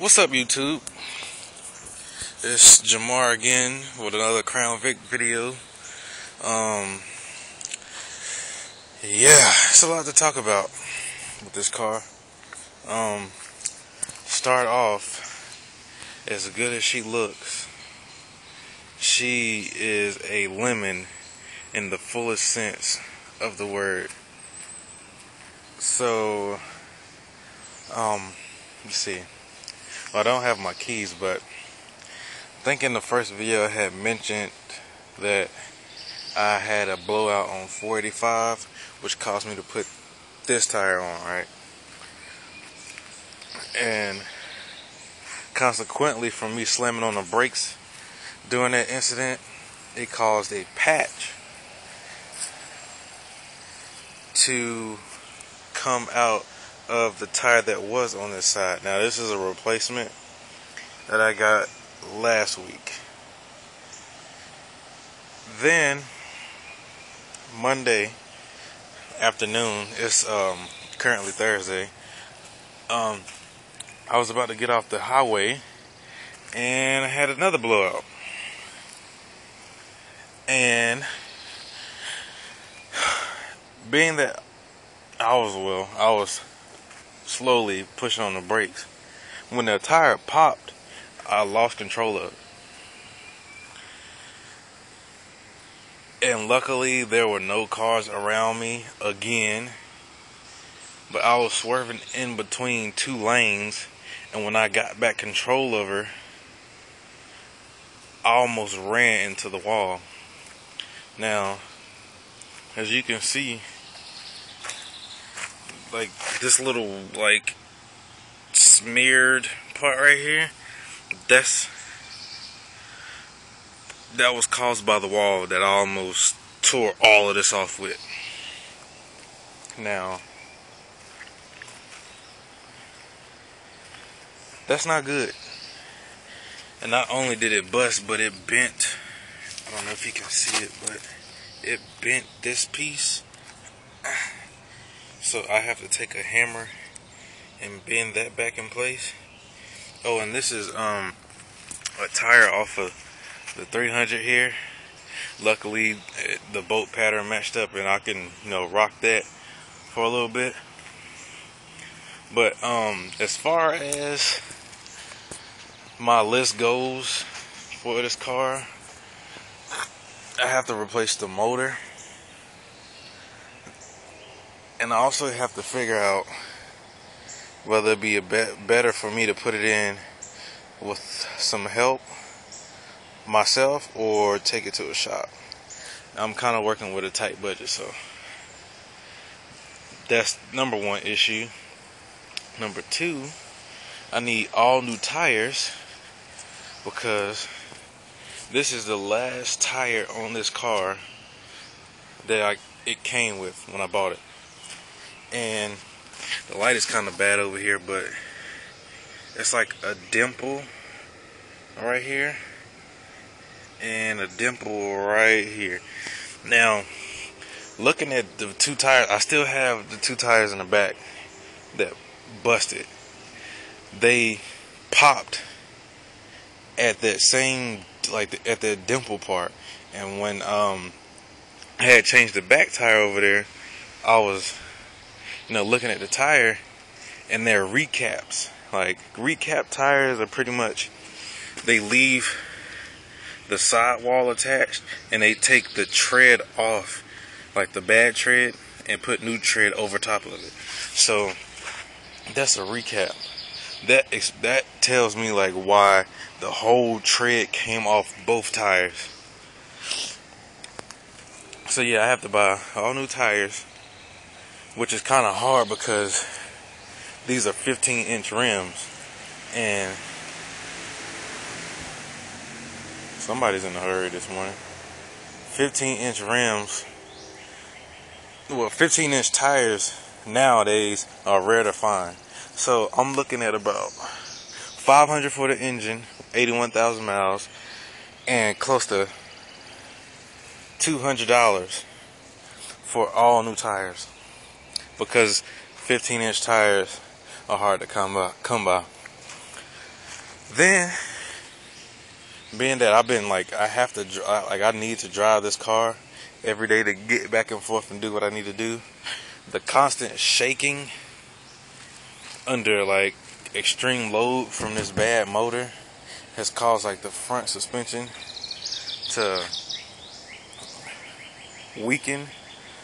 What's up, YouTube? It's Jamar again with another Crown Vic video. Yeah, it's a lot to talk about with this car. Start off, as good as she looks, she is a lemon in the fullest sense of the word. So, let's see. Well, I don't have my keys, but I think in the first video I had mentioned that I had a blowout on 485, which caused me to put this tire on, right? And consequently, from me slamming on the brakes during that incident, it caused a patch to come out of the tire that was on this side. Now, this is a replacement that I got last week. Then Monday afternoon, it's currently Thursday, I was about to get off the highway and I had another blowout. And being that I was slowly pushing on the brakes, when the tire popped, I lost control of it. And luckily there were no cars around me again, but I was swerving in between two lanes, and when I got back control of her, I almost ran into the wall. Now, as you can see, like this little smeared part right here, that was caused by the wall that I almost tore all of this off with. Now, that's not good. And not only did it bust, but it bent. I don't know if you can see it, but it bent this piece. So I have to take a hammer and bend that back in place. Oh, and this is a tire off of the 300 here. Luckily, the bolt pattern matched up, and I can, rock that for a little bit. But as far as my list goes for this car, I have to replace the motor. And I also have to figure out whether it'd be better for me to put it in with some help myself or take it to a shop. I'm kind of working with a tight budget, so that's number one issue. Number two, I need all new tires because this is the last tire on this car that it came with when I bought it. And the light is kind of bad over here, but it's like a dimple right here and a dimple right here. Now, looking at the two tires, I still have the two tires in the back that busted. They popped at that same, at the dimple part. And when I had changed the back tire over there, I was looking at the tire, and they're recaps. Recap tires are pretty much, they leave the sidewall attached and they take the tread off, like the bad tread, and put new tread over top of it. So that's a recap. That tells me why the whole tread came off both tires. So yeah, I have to buy all new tires, which is kind of hard because these are 15-inch rims, and somebody's in a hurry this morning. 15-inch rims, 15-inch tires nowadays are rare to find. So I'm looking at about $500 for the engine, 81,000 miles, and close to $200 for all new tires, because 15-inch tires are hard to come by. Then, being that I've been like, I need to drive this car every day to get back and forth and do what I need to do. The constant shaking under like extreme load from this bad motor has caused like the front suspension to weaken.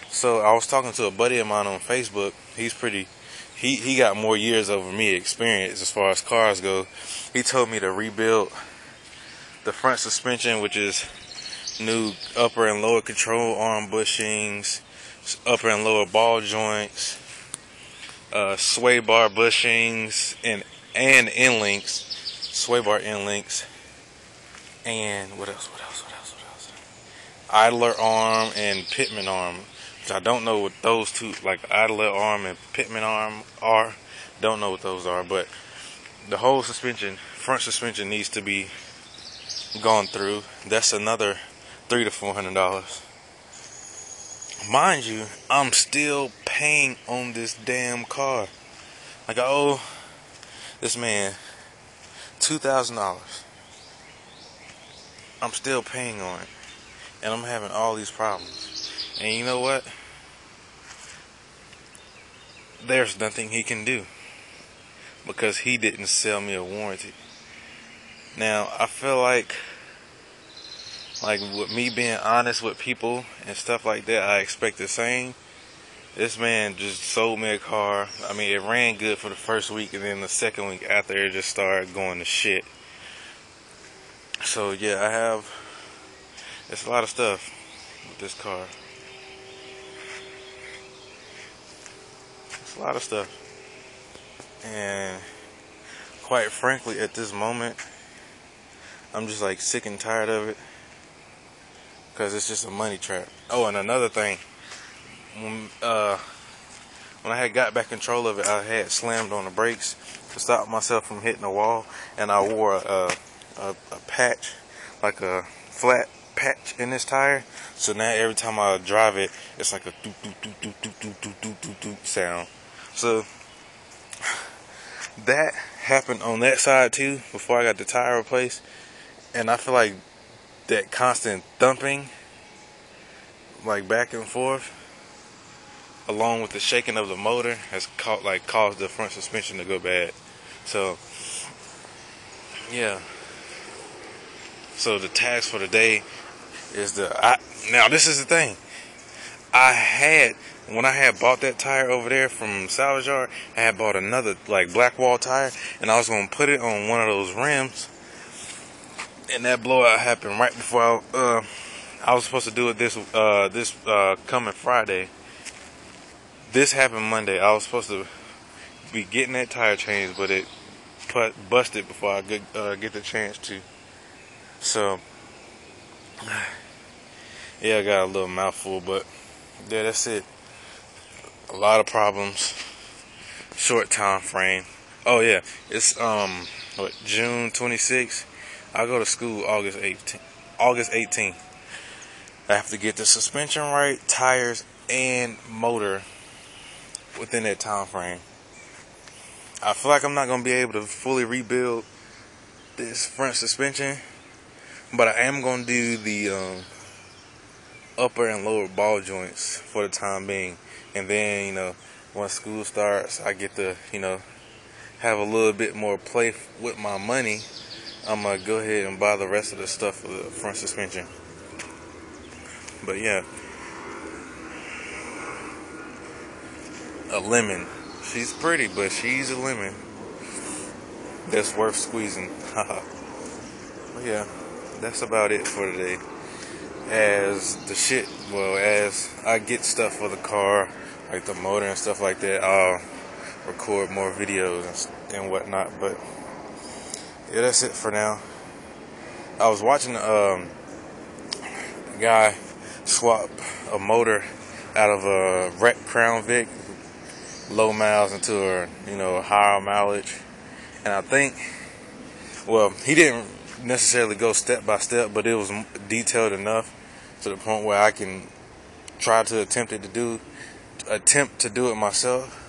So I was talking to a buddy of mine on Facebook. He got more years over me experience as far as cars go. He told me to rebuild the front suspension, which is new upper and lower control arm bushings, upper and lower ball joints, sway bar bushings, and end links, sway bar end links, and what else? Idler arm and pitman arm. Which I don't know what those two, like idler arm and pitman arm, are. Don't know what those are, but the whole suspension, front suspension, needs to be gone through. That's another $300 to $400. Mind you, I'm still paying on this damn car. Like I owe this man $2,000. I'm still paying on it, and I'm having all these problems. And you know what? There's nothing he can do because he didn't sell me a warranty. Now, I feel like with me being honest with people and stuff like that, I expect the same. This man just sold me a car. I mean, it ran good for the first week, and then the second week after, it just started going to shit. So, yeah, it's a lot of stuff with this car. It's a lot of stuff. And quite frankly, at this moment, I'm just like sick and tired of it. Because it's just a money trap. Oh, and another thing. When I had got back control of it, I had slammed on the brakes to stop myself from hitting the wall. And I wore a patch, like a flat patch in this tire. So now every time I drive it, it's like a doot sound. So that happened on that side too before I got the tire replaced. And I feel like that constant thumping, like back and forth, along with the shaking of the motor, has caused the front suspension to go bad. So, yeah. So the task for the day is now this is the thing. When I had bought that tire over there from Salvage Yard, I had bought another like black wall tire, and I was gonna put it on one of those rims. And that blowout happened right before I was supposed to do it this coming Friday. This happened Monday. I was supposed to be getting that tire changed, but it busted before I get the chance to. So, yeah, I got a little mouthful, but yeah, that's it. A lot of problems. Short time frame. Oh yeah, it's June 26th. I go to school August 18th. I have to get the suspension right, tires, and motor within that time frame. I feel like I'm not going to be able to fully rebuild this front suspension, but I am going to do the upper and lower ball joints for the time being. And then, once school starts, I get to, have a little bit more play with my money. I'm going to go ahead and buy the rest of the stuff for the front suspension. But yeah. A lemon. She's pretty, but she's a lemon. That's worth squeezing. But yeah, that's about it for today. As I get stuff for the car, like the motor and stuff like that, I'll record more videos and whatnot. But yeah, that's it for now. I was watching a guy swap a motor out of a wrecked Crown Vic, low miles, into a higher mileage. And I think, he didn't necessarily go step by step, but it was detailed enough to the point where I can try to attempt to do it myself.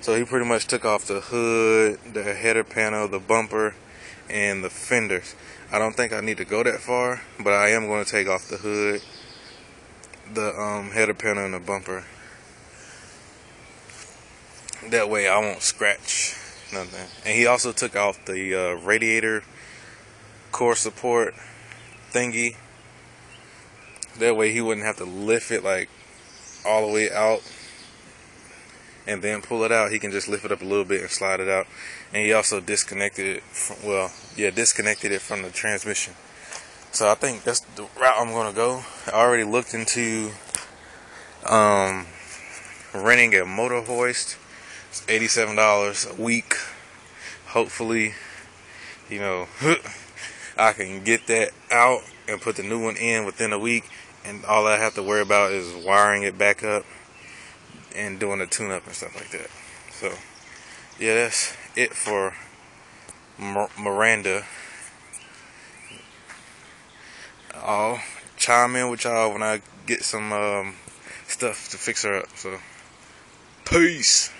So he pretty much took off the hood, the header panel, the bumper, and the fenders. I don't think I need to go that far, but I am going to take off the hood, the header panel, and the bumper. That way I won't scratch nothing. And he also took off the radiator core support thingy. That way he wouldn't have to lift it like all the way out and then pull it out. He can just lift it up a little bit and slide it out. And he also disconnected it from, disconnected it from the transmission. So I think that's the route I'm gonna go. I already looked into renting a motor hoist. It's $87 a week. Hopefully, you know, I can get that out and put the new one in within a week, and all I have to worry about is wiring it back up and doing a tune-up and stuff like that. So, yeah, that's it for Miranda. I'll chime in with y'all when I get some stuff to fix her up. So, peace.